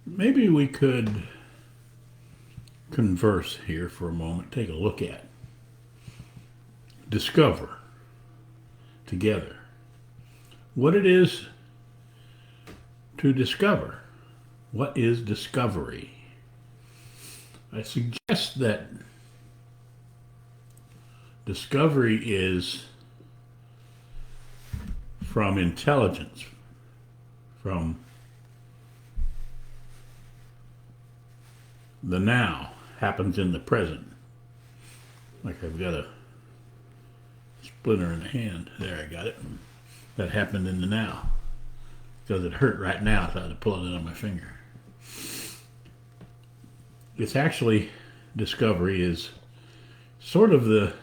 Maybe we could converse here for a moment, take a look at, discover together what it is to discover. What is discovery? I suggest that discovery is from intelligence, from the now, happens in the present. Like I've got a splinter in the hand. There, I got it. That happened in the now. Because it hurt right now, so I had to pull it out of my finger. It's actually, discovery is sort of the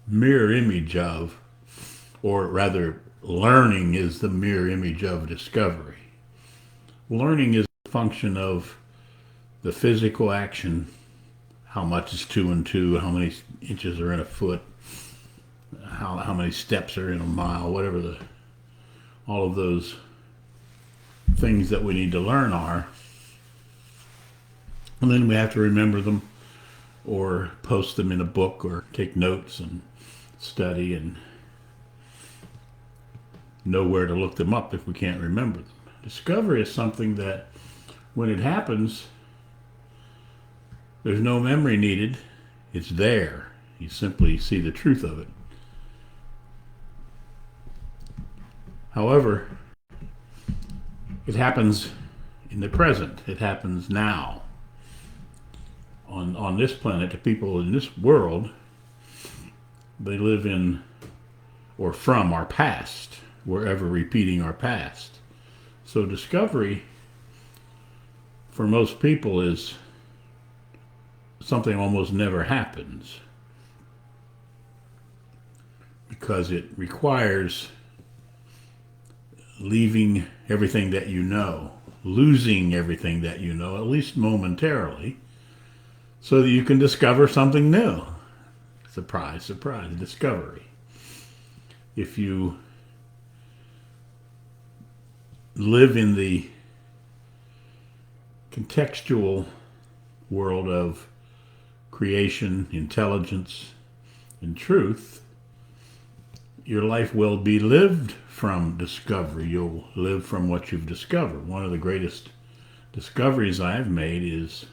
mirror image of, or rather, learning is the mirror image of discovery. Learning is a function of the physical action, how much is 2 and 2, how many inches are in a foot, how many steps are in a mile, whatever all of those things that we need to learn are. And then we have to remember them or post them in a book or take notes and study and know where to look them up if we can't remember them. Discovery is something that when it happens, there's no memory needed. It's there. You simply see the truth of it. However, it happens in the present. It happens now. On this planet, the people in this world, they live in or from our past. We're ever repeating our past. So discovery for most people is something almost never happens because it requires leaving everything that you know, losing everything that you know, at least momentarily, so that you can discover something new. Surprise, surprise, discovery. If you live in the contextual world of creation, intelligence, and truth, your life will be lived from discovery. You'll live from what you've discovered. One of the greatest discoveries I've made is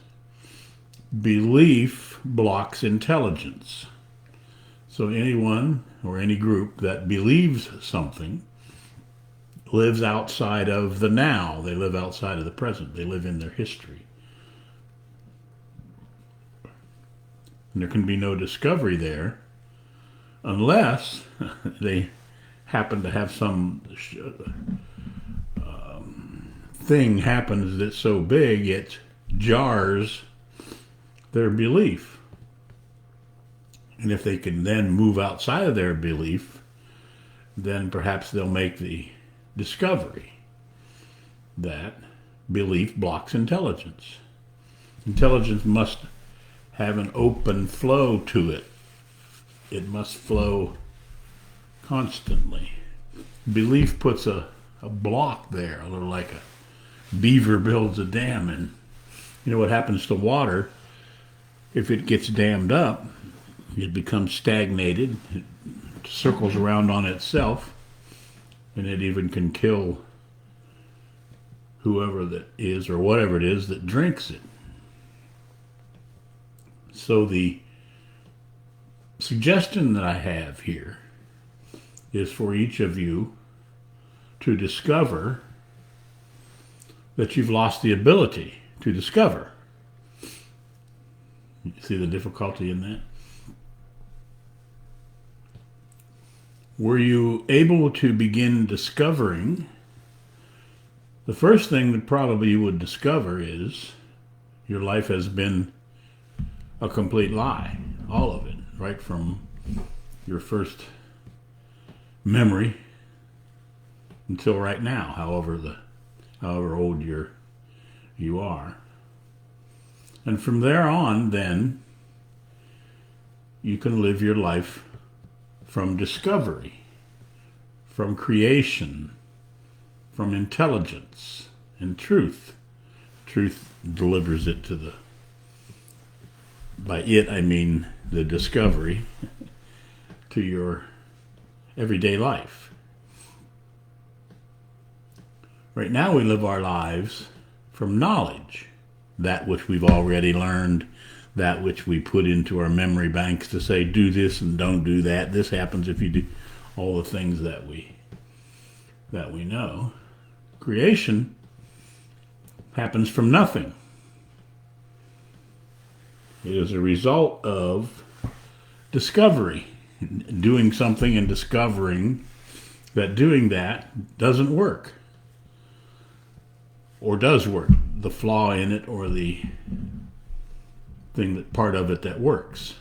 belief blocks intelligence. So anyone or any group that believes something lives outside of the now. They live outside of the present. They live in their history. And there can be no discovery there unless they happen to have some thing happens that's so big it jars their belief. And if they can then move outside of their belief, then perhaps they'll make the discovery that belief blocks intelligence. Intelligence must have an open flow to it. It must flow constantly. Belief puts a block there, a little like a beaver builds a dam. And you know what happens to water? If it gets dammed up, it becomes stagnated. It circles around on itself, and it even can kill whoever that is or whatever it is that drinks it. So the suggestion that I have here is for each of you to discover that you've lost the ability to discover. You see the difficulty in that? Were you able to begin discovering? The first thing that probably you would discover is your life has been a complete lie. All of it, right from your first memory until right now, however old you are. And from there on, then, you can live your life from discovery, from creation, from intelligence and truth. Truth delivers it to the, by it I mean the discovery, to your everyday life. Right now we live our lives from knowledge, that which we've already learned, that which we put into our memory banks to say, do this and don't do that. This happens if you do all the things that we know. Creation happens from nothing. It is a result of discovery, doing something and discovering that doing that doesn't work, or does work, the flaw in it or the thing, that part of it that works.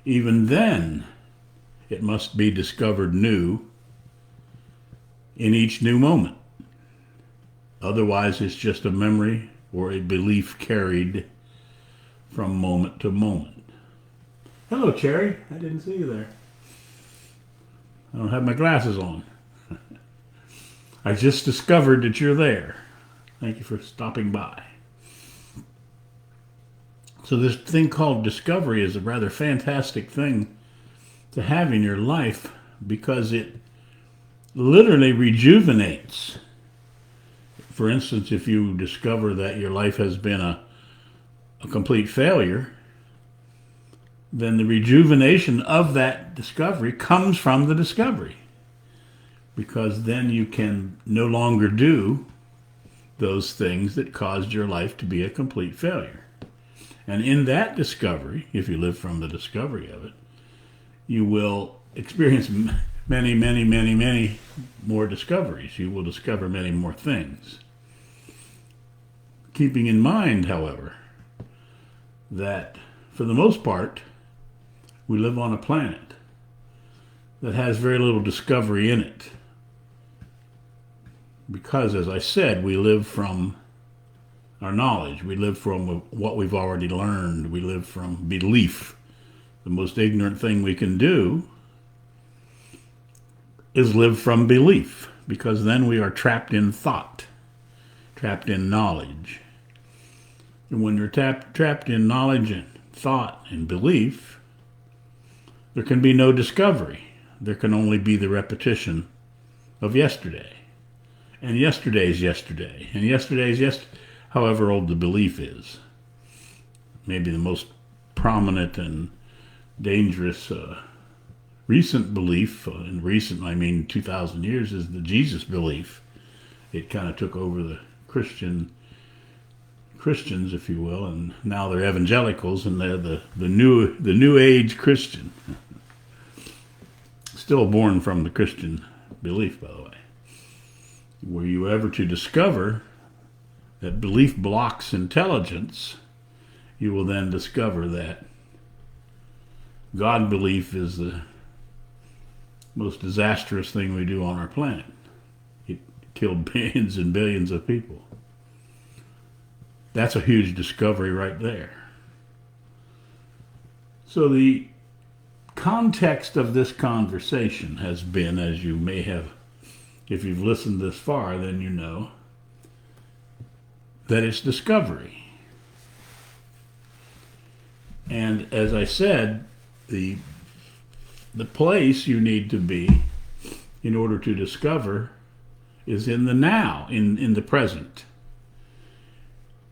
Even then, it must be discovered new in each new moment. Otherwise, it's just a memory or a belief carried from moment to moment. Hello, Cherry. I didn't see you there. I don't have my glasses on. I just discovered that you're there. Thank you for stopping by. So this thing called discovery is a rather fantastic thing to have in your life, because it literally rejuvenates. For instance, if you discover that your life has been a complete failure, then the rejuvenation of that discovery comes from the discovery, because then you can no longer do those things that caused your life to be a complete failure. And in that discovery, if you live from the discovery of it, you will experience many, many, many, many more discoveries. You will discover many more things. Keeping in mind, however, that for the most part, we live on a planet that has very little discovery in it. Because, as I said, we live from our knowledge. We live from what we've already learned. We live from belief. The most ignorant thing we can do is live from belief, because then we are trapped in thought, trapped in knowledge. And when you're trapped in knowledge and thought and belief, there can be no discovery. There can only be the repetition of yesterday. And yesterday's yesterday. And yesterday's however old the belief is. Maybe the most prominent and dangerous recent belief, and recent I mean 2,000 years, is the Jesus belief. It kind of took over the Christians, if you will, and now they're evangelicals, and they're the new age Christian. Still born from the Christian belief, by the way. Were you ever to discover that belief blocks intelligence, you will then discover that God belief is the most disastrous thing we do on our planet. It killed billions and billions of people. That's a huge discovery right there. So the context of this conversation has been, as you may have, if you've listened this far, then you know that it's discovery. And as I said, the place you need to be in order to discover is in the now, in the present.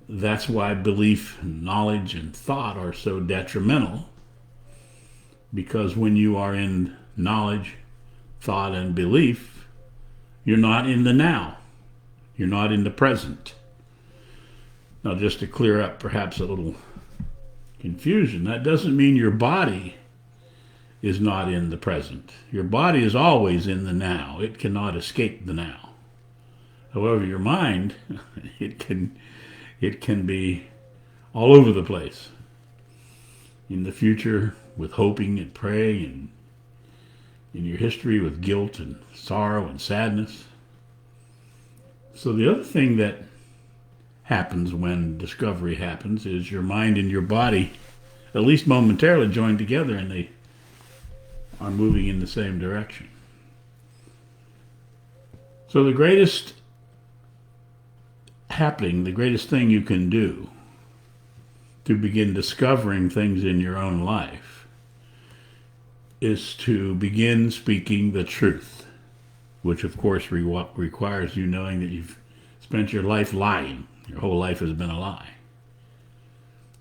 That's why belief, knowledge, and thought are so detrimental, because when you are in knowledge, thought, and belief, you're not in the now. You're not in the present. Now, just to clear up perhaps a little confusion, that doesn't mean your body is not in the present. Your body is always in the now. It cannot escape the now. However, your mind, it can be all over the place. In the future, with hoping and praying, and in your history with guilt and sorrow and sadness. So the other thing that happens when discovery happens is your mind and your body, at least momentarily, join together, and they are moving in the same direction. So the greatest happening, the greatest thing you can do to begin discovering things in your own life is to begin speaking the truth, which of course requires you knowing that you've spent your life lying. Your whole life has been a lie.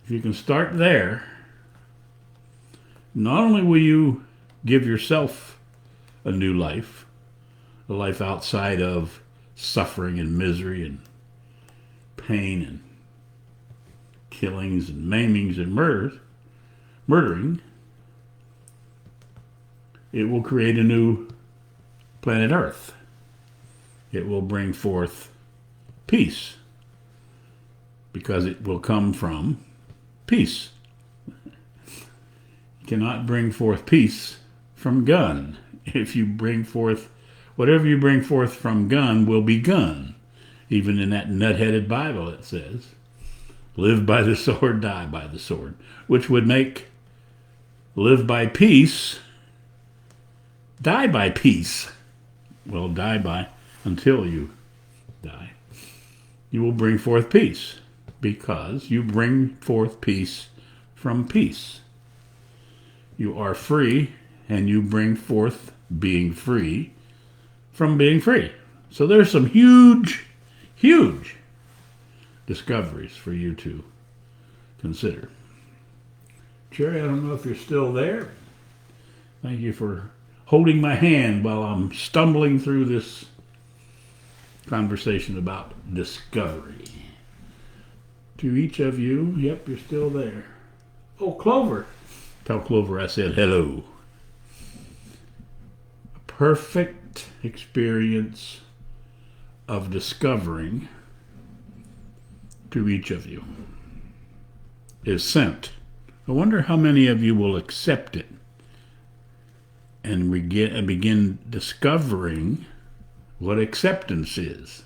If you can start there, not only will you give yourself a new life, a life outside of suffering and misery and pain and killings and maimings and murdering, it will create a new planet Earth. It will bring forth peace, because it will come from peace. You cannot bring forth peace from gun. If you bring forth, whatever you bring forth from gun will be gun. Even in that nut-headed Bible it says, live by the sword, die by the sword, which would make live by peace, die by peace. Well, die by until you die. You will bring forth peace because you bring forth peace from peace. You are free and you bring forth being free from being free. So there's some huge discoveries for you to consider. Cherry, I don't know if you're still there. Thank you for holding my hand while I'm stumbling through this conversation about discovery. To each of you, yep, you're still there. Oh, Clover. Tell Clover I said hello. A perfect experience of discovering to each of you is sent. I wonder how many of you will accept it and begin discovering what acceptance is.